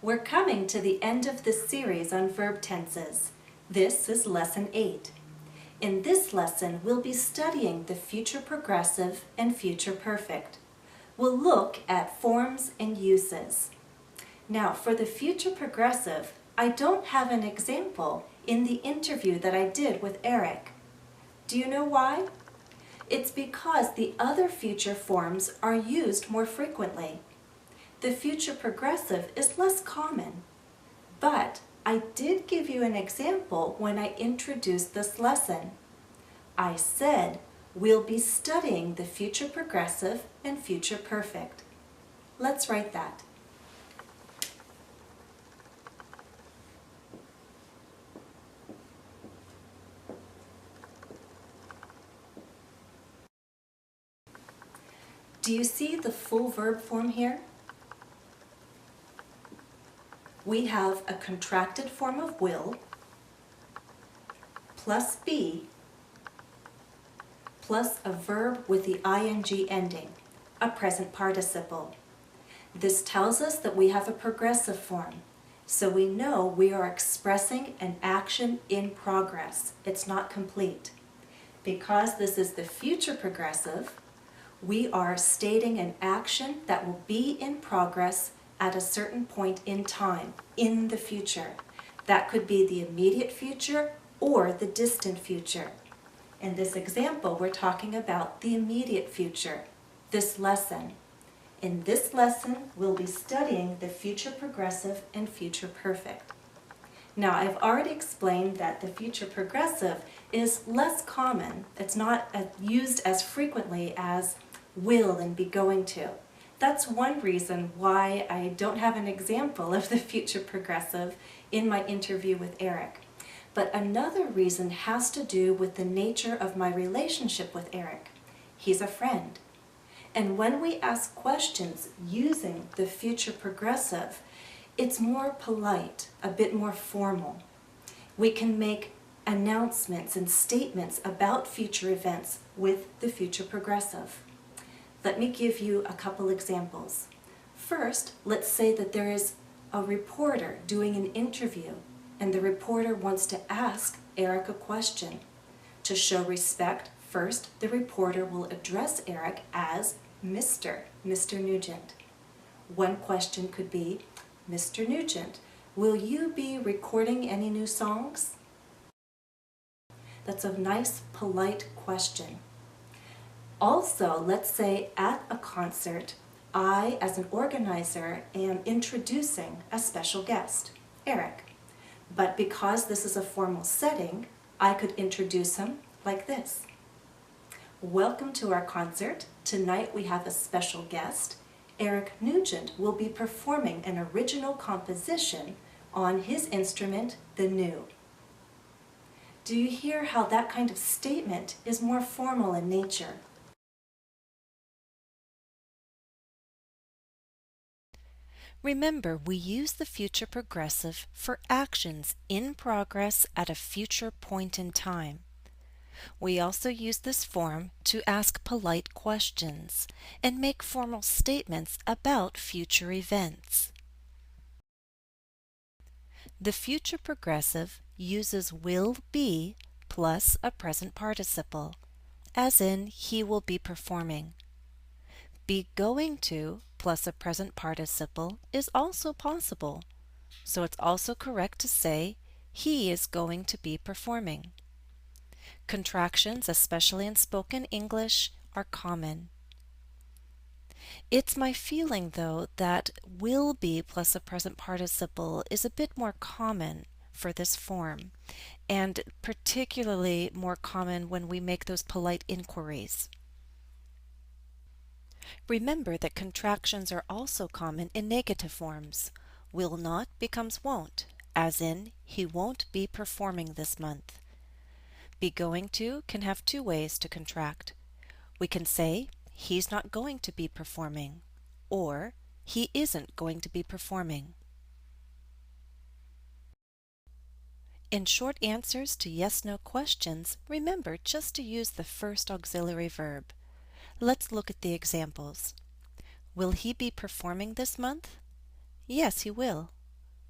We're coming to the end of this series on verb tenses. This is Lesson 8. In this lesson, we'll be studying the future progressive and future perfect. We'll look at forms and uses. Now, for the future progressive, I don't have an example in the interview that I did with Erik. Do you know why? It's because the other future forms are used more frequently. The future progressive is less common, but I did give you an example when I introduced this lesson. I said we'll be studying the future progressive and future perfect. Let's write that. Do you see the full verb form here? We have a contracted form of will plus be plus a verb with the ing ending, a present participle. This tells us that we have a progressive form, so we know we are expressing an action in progress. It's not complete. Because this is the future progressive, we are stating an action that will be in progress at a certain point in time, in the future. That could be the immediate future or the distant future. In this example, we're talking about the immediate future, this lesson. In this lesson, we'll be studying the future progressive and future perfect. Now, I've already explained that the future progressive is less common. It's not used as frequently as will and be going to. That's one reason why I don't have an example of the future progressive in my interview with Erik. But another reason has to do with the nature of my relationship with Erik. He's a friend. And when we ask questions using the future progressive, it's more polite, a bit more formal. We can make announcements and statements about future events with the future progressive. Let me give you a couple examples. First, let's say that there is a reporter doing an interview and the reporter wants to ask Erik a question. To show respect, first the reporter will address Erik as Mr. Nugent. One question could be, Mr. Nugent, will you be recording any new songs? That's a nice, polite question. Also, let's say at a concert, I, as an organizer, am introducing a special guest, Erik. But because this is a formal setting, I could introduce him like this. Welcome to our concert. Tonight we have a special guest. Erik Nugent will be performing an original composition on his instrument, the new. Do you hear how that kind of statement is more formal in nature? Remember, we use the future progressive for actions in progress at a future point in time. We also use this form to ask polite questions and make formal statements about future events. The future progressive uses will be plus a present participle, as in he will be performing. Be going to plus a present participle is also possible, so it's also correct to say he is going to be performing. Contractions, especially in spoken English, are common. It's my feeling, though, that will be plus a present participle is a bit more common for this form, and particularly more common when we make those polite inquiries. Remember that contractions are also common in negative forms. Will not becomes won't, as in he won't be performing this month. Be going to can have two ways to contract. We can say he's not going to be performing, or he isn't going to be performing. In short answers to yes/no questions, remember just to use the first auxiliary verb. Let's look at the examples. Will he be performing this month? Yes, he will.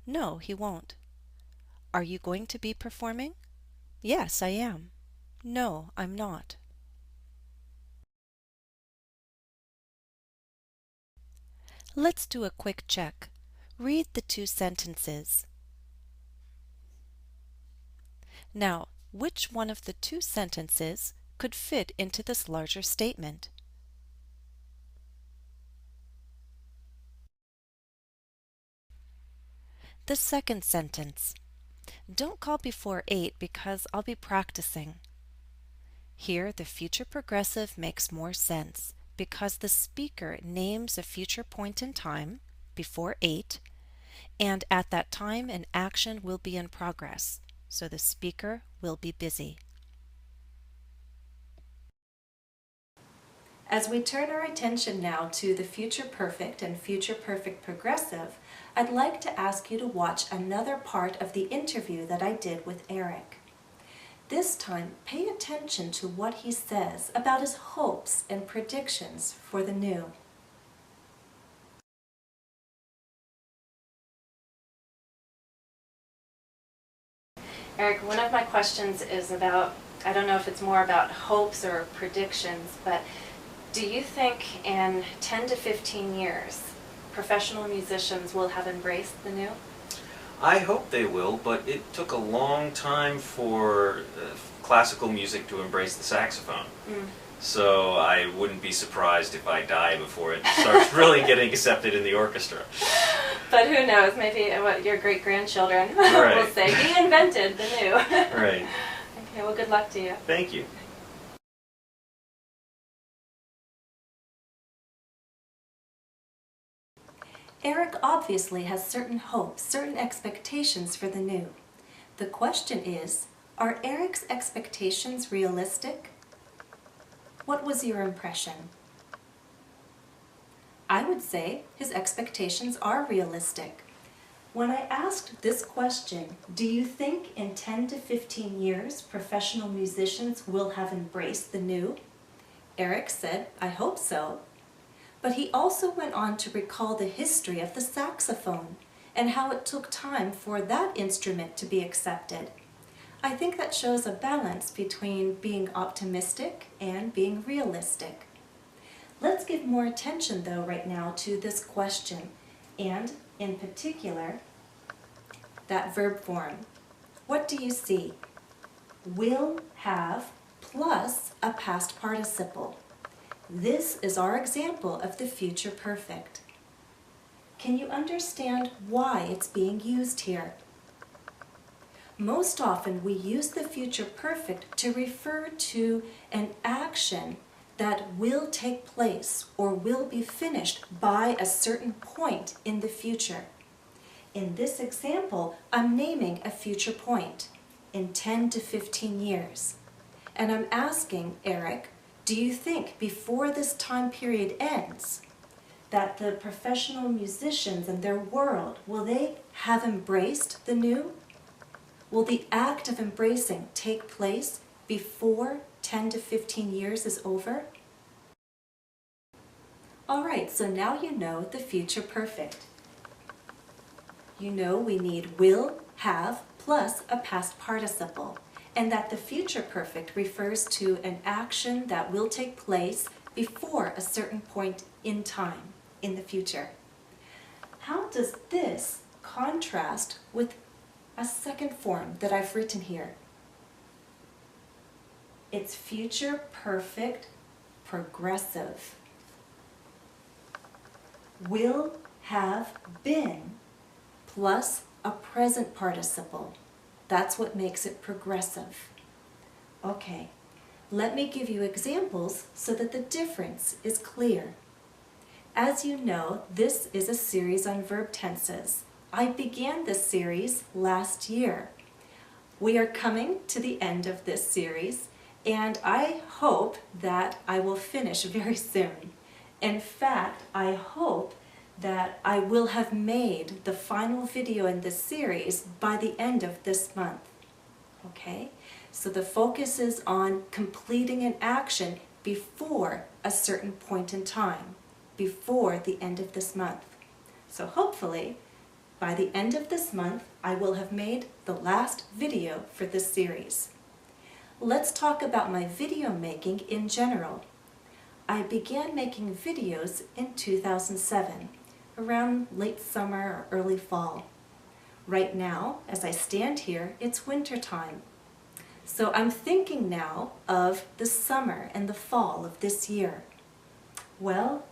No, he won't. Are you going to be performing? Yes, I am. No, I'm not. Let's do a quick check. Read the two sentences. Now, which one of the two sentences could fit into this larger statement? The second sentence. Don't call before 8 because I'll be practicing. Here, the future progressive makes more sense because the speaker names a future point in time, before 8, and at that time an action will be in progress, so the speaker will be busy. As we turn our attention now to the future perfect and future perfect progressive, I'd like to ask you to watch another part of the interview that I did with Erik. This time, pay attention to what he says about his hopes and predictions for the new. Erik, one of my questions is about, I don't know if it's more about hopes or predictions, but do you think in 10 to 15 years, professional musicians will have embraced the new? I hope they will, but it took a long time for classical music to embrace the saxophone. So I wouldn't be surprised if I die before it starts really getting accepted in the orchestra. But who knows, maybe what your great-grandchildren Right. will say, he invented the new. Right. Okay, well, good luck to you. Thank you. Erik obviously has certain hopes, certain expectations for the new. The question is, are Erik's expectations realistic? What was your impression? I would say his expectations are realistic. When I asked this question, do you think in 10 to 15 years professional musicians will have embraced the new? Erik said, I hope so. But he also went on to recall the history of the saxophone and how it took time for that instrument to be accepted. I think that shows a balance between being optimistic and being realistic. Let's give more attention though right now to this question, and in particular, that verb form. What do you see? Will, have, plus a past participle. This is our example of the future perfect. Can you understand why it's being used here? Most often we use the future perfect to refer to an action that will take place or will be finished by a certain point in the future. In this example, I'm naming a future point in 10 to 15 years. And I'm asking Erik, do you think before this time period ends that the professional musicians and their world, will they have embraced the new? Will the act of embracing take place before 10 to 15 years is over? All right, so now you know the future perfect. You know we need will, have, plus a past participle, and that the future perfect refers to an action that will take place before a certain point in time in the future. How does this contrast with a second form that I've written here? It's future perfect progressive. Will, have, been, plus a present participle. That's what makes it progressive. Okay, let me give you examples so that the difference is clear. As you know, this is a series on verb tenses. I began this series last year. We are coming to the end of this series, and I hope that I will finish very soon. In fact, I hope that I will have made the final video in this series by the end of this month. Okay? So the focus is on completing an action before a certain point in time, before the end of this month. So hopefully By the end of this month, I will have made the last video for this series. Let's talk about my video making in general. I began making videos in 2007, around late summer or early fall. Right now, as I stand here, it's winter time. So I'm thinking now of the summer and the fall of this year. Well,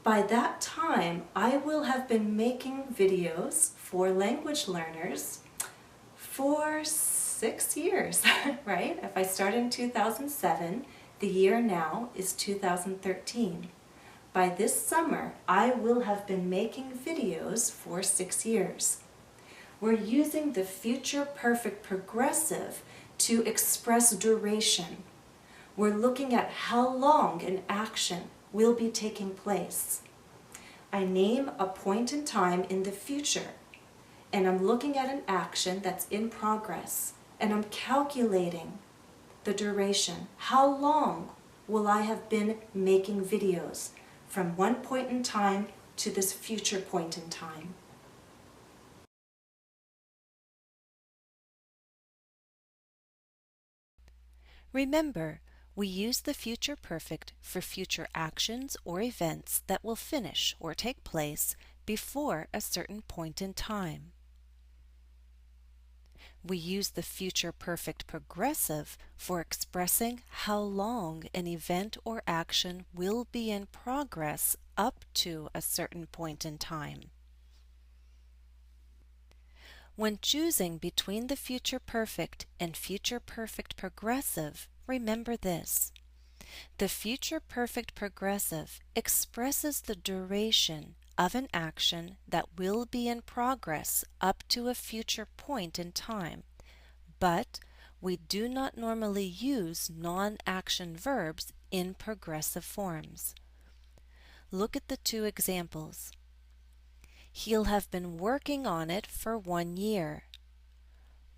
by that time, I will have been making videos for language learners for 6 years, right? If I started in 2007, the year now is 2013. By this summer, I will have been making videos for 6 years. We're using the future perfect progressive to express duration. We're looking at how long an action will be taking place. I name a point in time in the future, and I'm looking at an action that's in progress, and I'm calculating the duration. How long will I have been making videos from one point in time to this future point in time? Remember, we use the future perfect for future actions or events that will finish or take place before a certain point in time. We use the future perfect progressive for expressing how long an event or action will be in progress up to a certain point in time. When choosing between the future perfect and future perfect progressive, remember this. The future perfect progressive expresses the duration of an action that will be in progress up to a future point in time, but we do not normally use non-action verbs in progressive forms. Look at the two examples. He'll have been working on it for 1 year.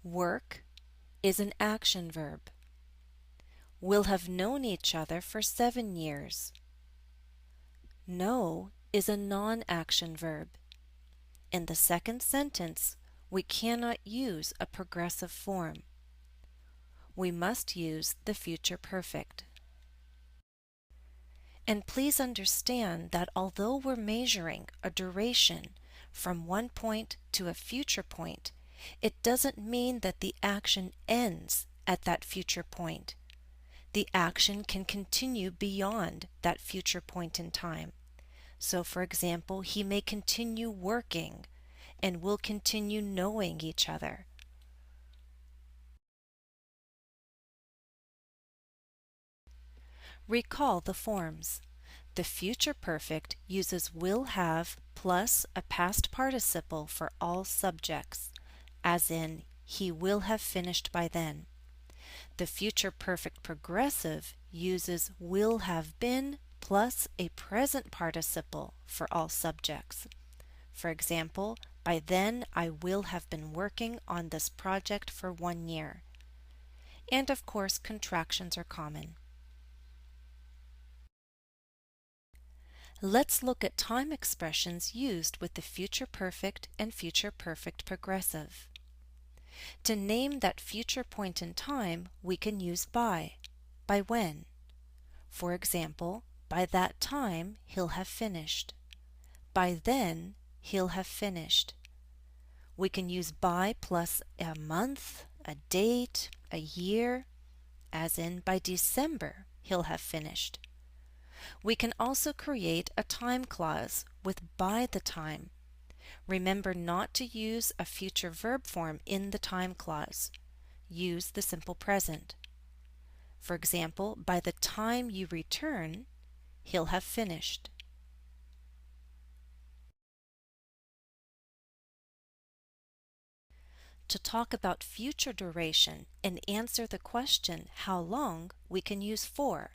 Work is an action verb. We'll have known each other for 7 years. Know is a non-action verb. In the second sentence, we cannot use a progressive form. We must use the future perfect. And please understand that although we're measuring a duration from one point to a future point, it doesn't mean that the action ends at that future point. The action can continue beyond that future point in time. So, for example, he may continue working and will continue knowing each other. Recall the forms. The future perfect uses will have plus a past participle for all subjects, as in, he will have finished by then. The future perfect progressive uses will have been plus a present participle for all subjects. For example, by then I will have been working on this project for 1 year. And of course, contractions are common. Let's look at time expressions used with the future perfect and future perfect progressive. To name that future point in time, we can use by when. For example, by that time he'll have finished. By then he'll have finished. We can use by plus a month, a date, a year, as in by December he'll have finished. We can also create a time clause with by the time. Remember not to use a future verb form in the time clause. Use the simple present. For example, by the time you return, he'll have finished. To talk about future duration and answer the question how long, we can use for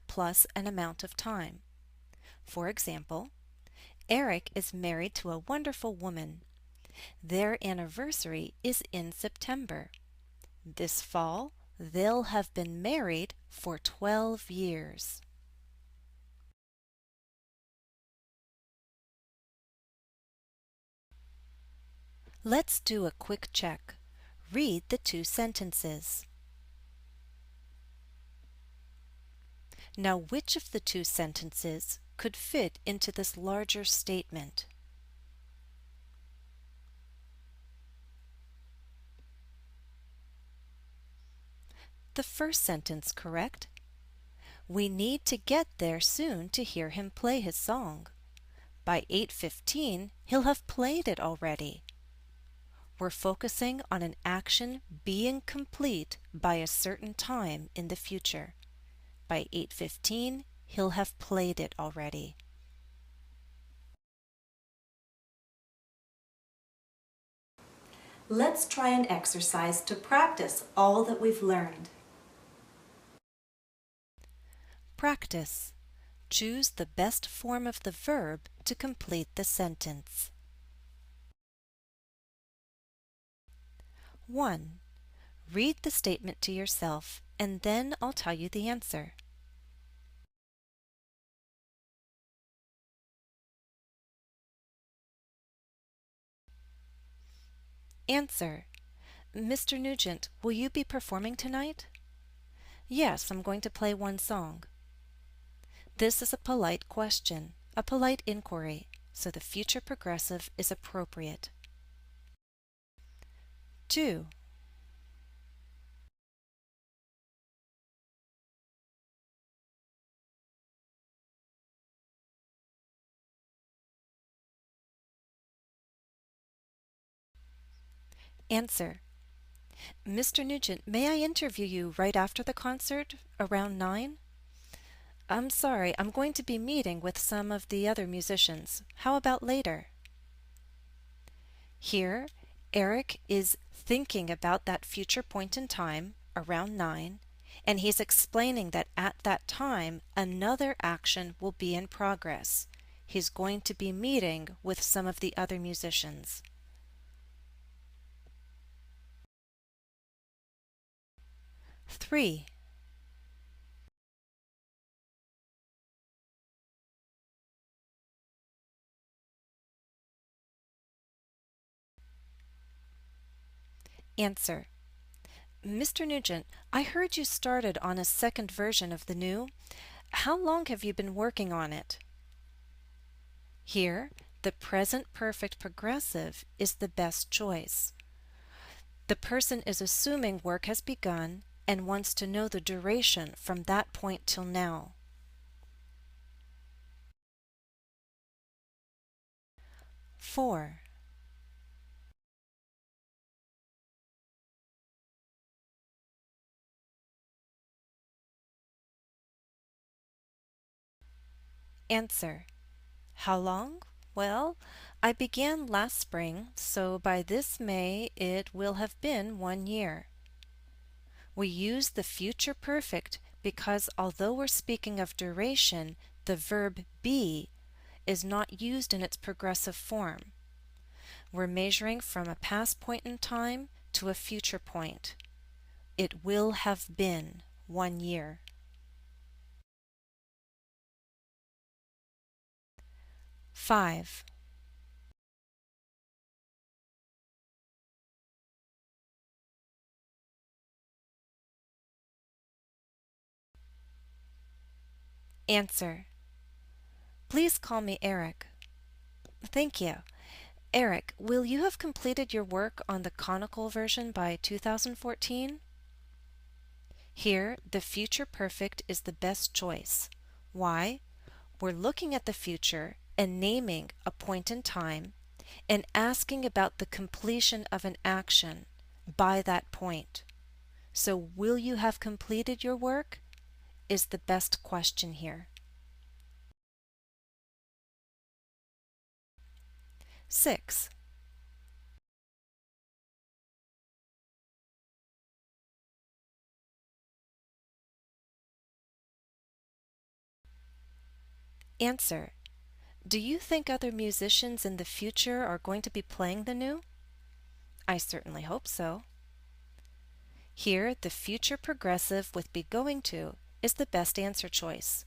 plus an amount of time. For example, Erik is married to a wonderful woman. Their anniversary is in September. This fall, they'll have been married for 12 years. Let's do a quick check. Read the two sentences. Now, which of the two sentences could fit into this larger statement? The first sentence, correct? We need to get there soon to hear him play his song. By 8:15, he'll have played it already. We're focusing on an action being complete by a certain time in the future. By 8:15, he'll have played it already. Let's try an exercise to practice all that we've learned. Practice. Choose the best form of the verb to complete the sentence. 1. Read the statement to yourself, and then I'll tell you the answer. Answer. Mr. Nugent, will you be performing tonight? Yes, I'm going to play one song. This is a polite question, a polite inquiry, so the future progressive is appropriate. 2. Answer. Mr. Nugent, may I interview you right after the concert, around 9? I'm sorry, I'm going to be meeting with some of the other musicians. How about later? Here, Erik is thinking about that future point in time, around 9, and he's explaining that at that time, another action will be in progress. He's going to be meeting with some of the other musicians. 3. Answer. Mr. Nugent, I heard you started on a second version of the new. How long have you been working on it? Here, the present perfect progressive is the best choice. The person is assuming work has begun and wants to know the duration from that point till now. 4. Answer. How long? Well, I began last spring, so by this May it will have been 1 year. We use the future perfect because although we're speaking of duration, the verb be is not used in its progressive form. We're measuring from a past point in time to a future point. It will have been 1 year. 5. Answer. Please call me Erik. Thank you. Erik, will you have completed your work on the conical version by 2014? Here, the future perfect is the best choice. Why? We're looking at the future and naming a point in time and asking about the completion of an action by that point. So, will you have completed your work? Is the best question here. 6. Answer. Do you think other musicians in the future are going to be playing the new? I certainly hope so. Here, the future progressive with be going to is the best answer choice.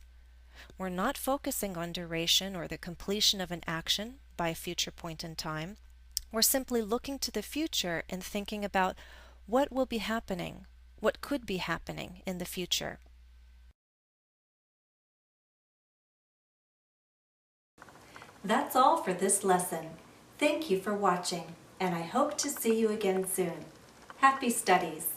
We're not focusing on duration or the completion of an action by a future point in time. We're simply looking to the future and thinking about what will be happening, what could be happening in the future. That's all for this lesson. Thank you for watching, and I hope to see you again soon. Happy studies!